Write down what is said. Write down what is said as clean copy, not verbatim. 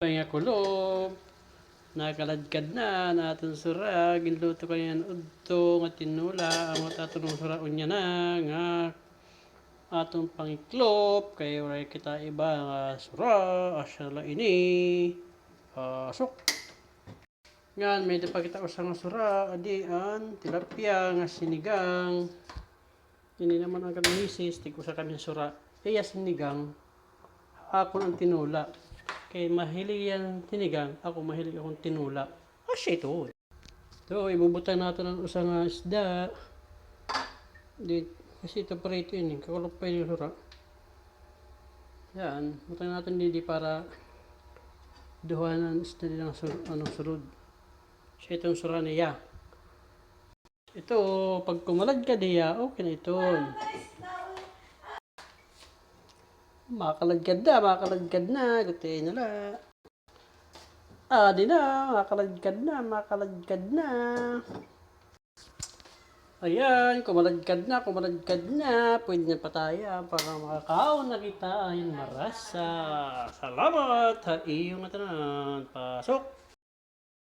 Nga kulob, nakaladkad na natin sura, ginluto ko yan udto nga tinula, amo tatunong sura unya na nga atong pangiklop, kay wala kita iba nga sura, asya lang ini, pasok. Ngan, may dapakita ko sa nga sura, adian, tilapia nga sinigang, hindi naman ang kanamisis, tig usa kami sura, kaya sinigang, ako ang tinula. Kay mahilig yan tinigang, ako mahilig akong tinula. Asya ito. Ito, ibubutan natin ang usang isda. Di, kasi ito pa rito yun, kakulap pa yun yung sura. Yan, butan natin dito para duhanan isda din ang surod. Siya itong sura niya. Ito, pag kumalad ka diya, okay na ito. Makaladkad na, gutin nila. Di na, makaladkad na. Ayan, kumaladkad na. Pwede na pataya para makakaon na kita. Ayan, marasa. Salamat, ha iyong matanan. Pasok.